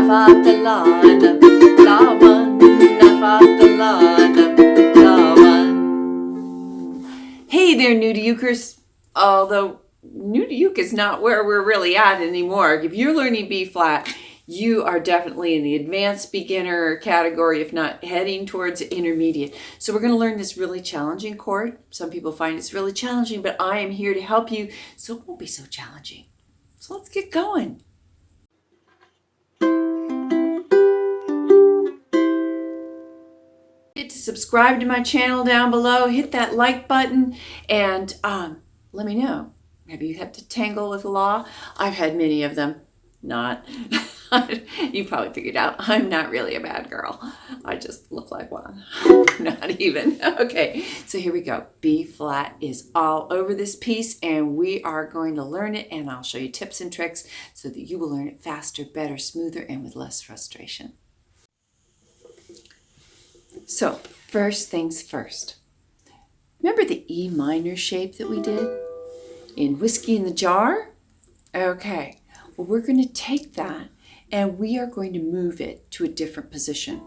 fa the la and the la one, na fa the la and the la one. Hey there, new to ukers. Although new to uke is not where we're really at anymore. If you're learning B flat, you are definitely in the advanced beginner category, if not heading towards intermediate. So we're going to learn this really challenging chord. Some people find it's really challenging, but I am here to help you so it won't be so challenging. So let's get going. To subscribe to my channel down below, hit that like button, and let me know. Have you had to tangle with law? I've had many of them. Not. You probably figured out I'm not really a bad girl. I just look like one. Not even. Okay, so here we go. B flat is all over this piece, and we are going to learn it, and I'll show you tips and tricks so that you will learn it faster, better, smoother, and with less frustration. So first things first. Remember the E minor shape that we did in Whiskey in the Jar? Okay, well, we're going to take that and we are going to move it to a different position.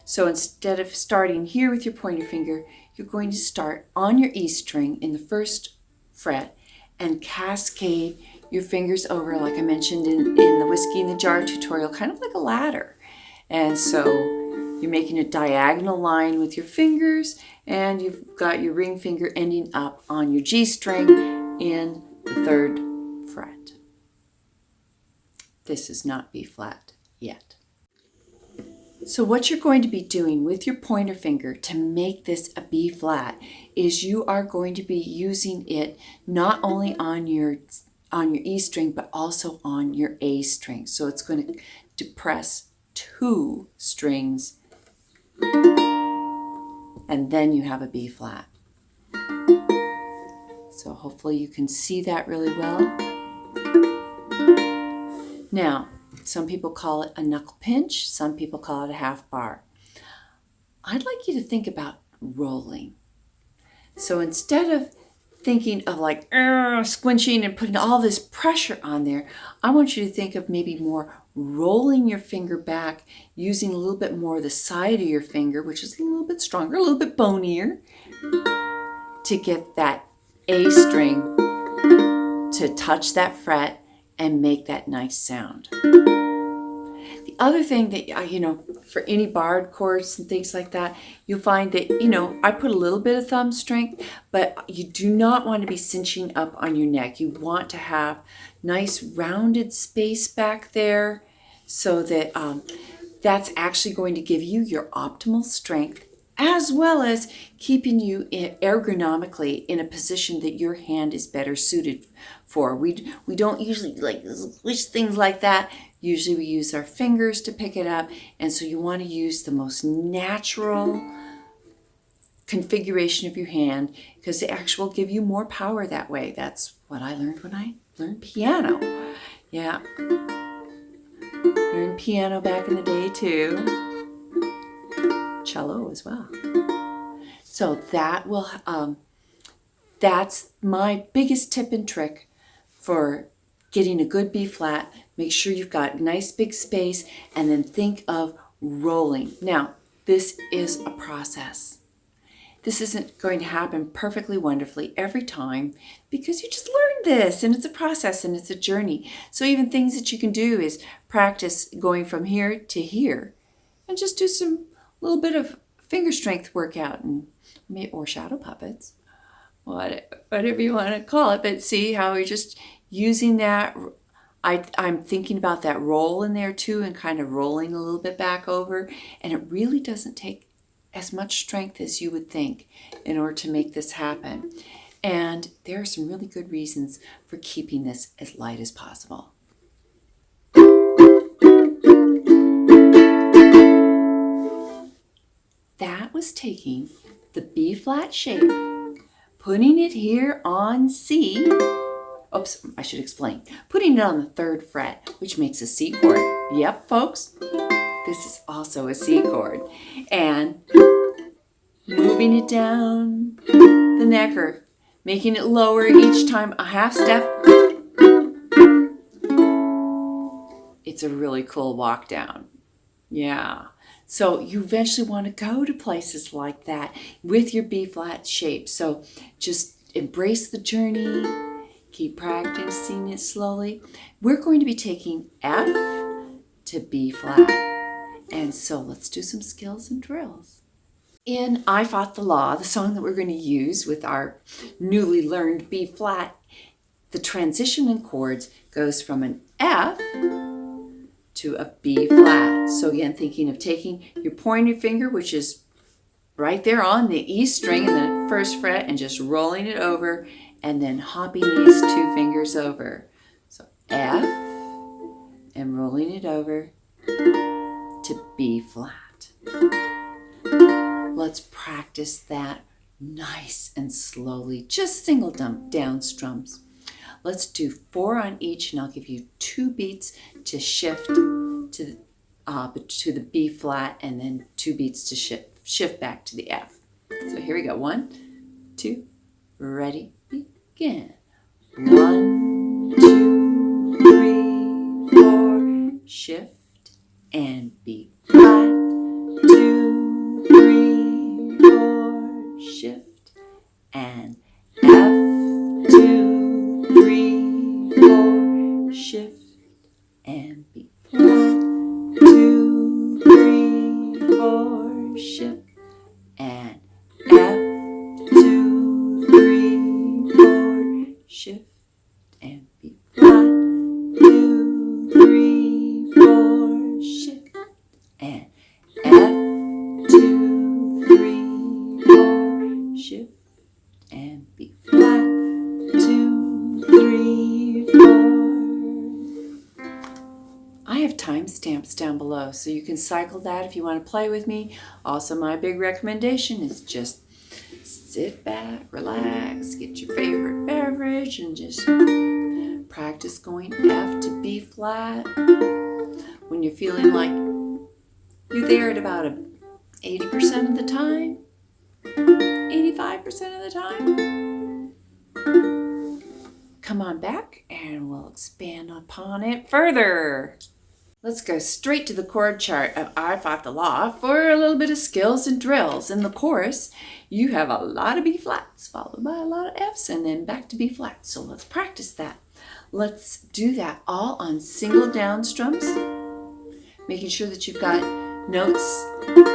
So instead of starting here with your pointer finger, you're going to start on your E string in the first fret and cascade your fingers over, like I mentioned in the Whiskey in the Jar tutorial, kind of like a ladder. And so you're making a diagonal line with your fingers, and you've got your ring finger ending up on your G string in the third fret. This is not B flat yet. So what you're going to be doing with your pointer finger to make this a B flat is you are going to be using it not only on your E string, but also on your A string. So it's going to depress two strings, and then you have a B flat. So hopefully you can see that really well. Now, some people call it a knuckle pinch, some people call it a half bar. I'd like you to think about rolling. So instead of thinking of like squinching and putting all this pressure on there, I want you to think of maybe more rolling your finger back, using a little bit more of the side of your finger, which is a little bit stronger, a little bit bonier, to get that A string to touch that fret and make that nice sound. The other thing that, for any barred chords and things like that, you'll find that, I put a little bit of thumb strength, but you do not want to be cinching up on your neck. You want to have nice rounded space back there so that that's actually going to give you your optimal strength, as well as keeping you ergonomically in a position that your hand is better suited for. We don't usually squish things like that. Usually we use our fingers to pick it up, and so you want to use the most natural configuration of your hand, because it actually will give you more power that way. That's what I learned when I learned piano. Yeah, learned piano back in the day too. Cello as well. So that's my biggest tip and trick for getting a good B flat. Make sure you've got nice big space, and then think of rolling. Now, this is a process. This isn't going to happen perfectly wonderfully every time, because you just learned this, and it's a process and it's a journey. So even things that you can do is practice going from here to here, and just do some little bit of finger strength workout or shadow puppets, whatever you want to call it. But see how you're just using that. I'm thinking about that roll in there too, and kind of rolling a little bit back over. And it really doesn't take as much strength as you would think in order to make this happen. And there are some really good reasons for keeping this as light as possible. That was taking the B flat shape, putting it here on C. Oops, I should explain. Putting it on the third fret, which makes a C chord. Yep, folks, this is also a C chord. And moving it down the necker, making it lower each time, a half step. it's a really cool walk down. Yeah. So you eventually want to go to places like that with your B flat shape. So just embrace the journey. Keep practicing it slowly. We're going to be taking F to B flat. And so let's do some skills and drills. In I Fought the Law, the song that we're going to use with our newly learned B flat, the transition in chords goes from an F to a B flat. So again, thinking of taking your pointer finger, which is right there on the E string in the first fret, and just rolling it over and then hopping these two fingers over. So F and rolling it over to B flat. Let's practice that nice and slowly, just single down strums. Let's do 4 on each, and I'll give you 2 beats to shift to the B flat, and then 2 beats to shift back to the F. So here we go. 1, 2, ready, begin. 1, 2, 3, 4, shift and B flat. 2, 3, 4, shift and F. 2, 3, 4, shift and B flat. 2, 3, 4, shift and F. 2, 3, 4, shift and B flat. 2, 3, 4, shift and F. 2, 3, 4, shift and B flat. 2, 3, 4. I have timestamps down below, so you can cycle that if you want to play with me. Also, my big recommendation is just sit back, relax, get your favorite beverage, and just practice going F to B flat. When you're feeling like you're there at about 80% of the time, 85% of the time, come on back and we'll expand upon it further. Let's go straight to the chord chart of I Fought the Law for a little bit of skills and drills. In the chorus, you have a lot of B flats followed by a lot of Fs and then back to B flat. So let's practice that. Let's do that all on single down strums, making sure that you've got notes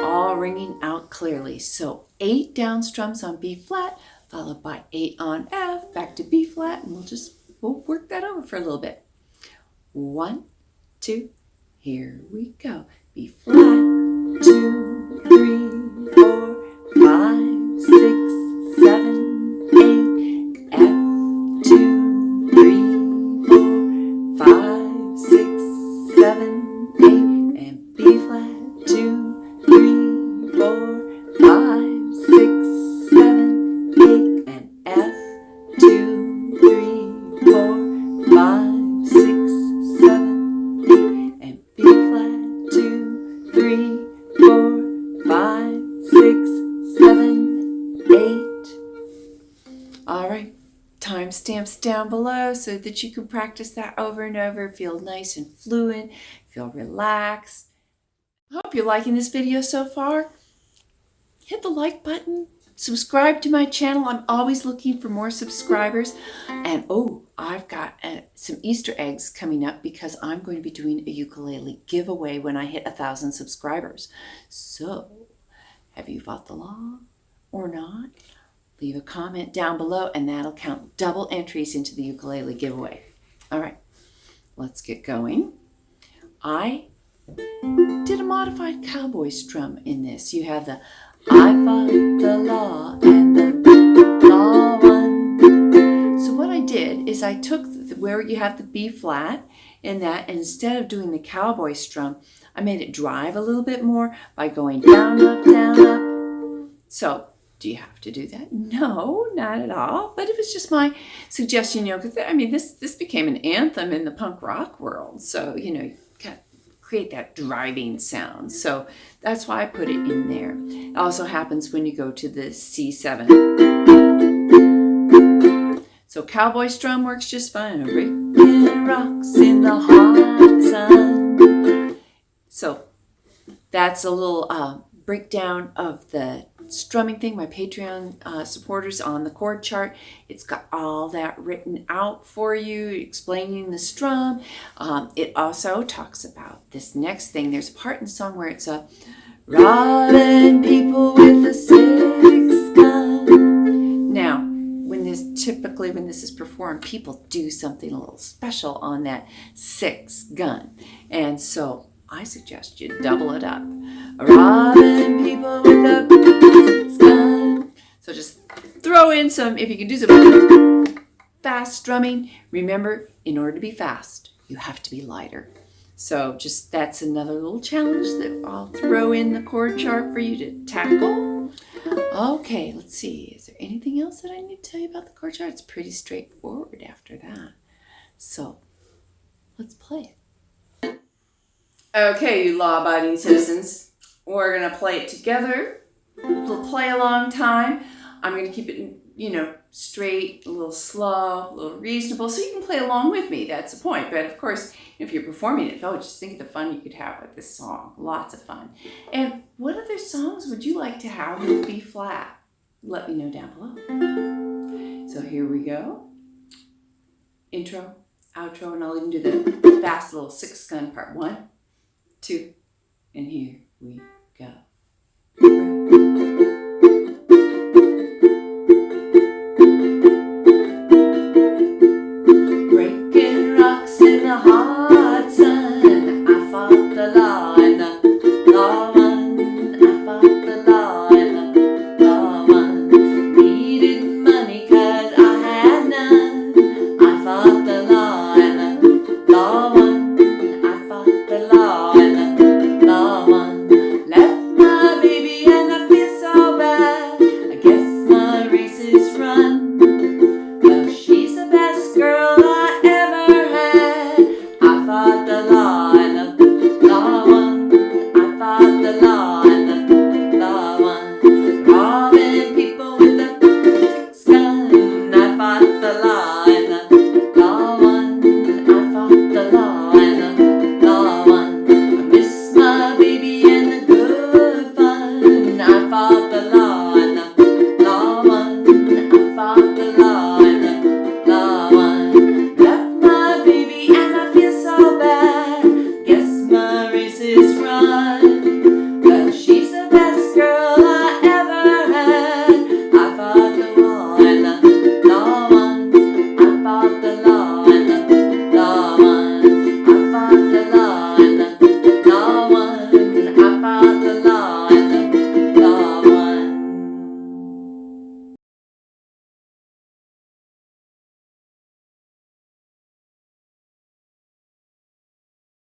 all ringing out clearly. So 8 down strums on B flat, followed by 8 on F, back to B flat, and we'll work that over for a little bit. 1, 2, here we go. B flat, 2, 3, 4, 5, 6, 7, 8, F, 2, 3, 4, 5, 6, 7, 8, and B flat, 2, 3, 4, 5, 6, 7, 8, and F, 2, 3, 4, 5, 6, 7, 8, and B flat, 2, 3, 4, 5, 6, 7, 8. All right, timestamps down below so that you can practice that over and over. Feel nice and fluent, feel relaxed. I hope you're liking this video so far. Hit the like button, subscribe to my channel. I'm always looking for more subscribers. And I've got some Easter eggs coming up because I'm going to be doing a ukulele giveaway when I hit 1,000 subscribers. So, have you fought the law or not? Leave a comment down below and that'll count double entries into the ukulele giveaway. All right, let's get going. I did a modified cowboy strum in this. You have the I fought the law and the law won. So what I did is I took where you have the B flat in that, and instead of doing the cowboy strum, I made it drive a little bit more by going down, up, down, up. So do you have to do that? No, not at all. But it was just my suggestion, because I mean, this became an anthem in the punk rock world. So, you kind of create that driving sound. So that's why I put it in there. It also happens when you go to the C7. So cowboy strum works just fine. Ripping rocks in the hot sun. that's a little breakdown of the strumming thing. My Patreon supporters on the chord chart. It's got all that written out for you, explaining the strum. It also talks about this next thing. There's a part in the song where it's robbing people with a 6-gun. Now, when this is performed, people do something a little special on that 6-gun. And so I suggest you double it up. Robbing people with a 6-gun. So just throw in some, if you can do some fast strumming. Remember, in order to be fast, you have to be lighter. So just that's another little challenge that I'll throw in the chord chart for you to tackle. Okay, let's see. Is there anything else that I need to tell you about the chord chart? It's pretty straightforward after that. So let's play it. Okay, you law-abiding citizens, we're going to play it together. We'll play a long time. I'm going to keep it, straight, a little slow, a little reasonable, so you can play along with me. That's the point. But of course, if you're performing it, just think of the fun you could have with this song. Lots of fun. And what other songs would you like to have with B flat? Let me know down below. So here we go. Intro, outro, and I'll even do the fast little 6-gun part. 1, 2, and here we go.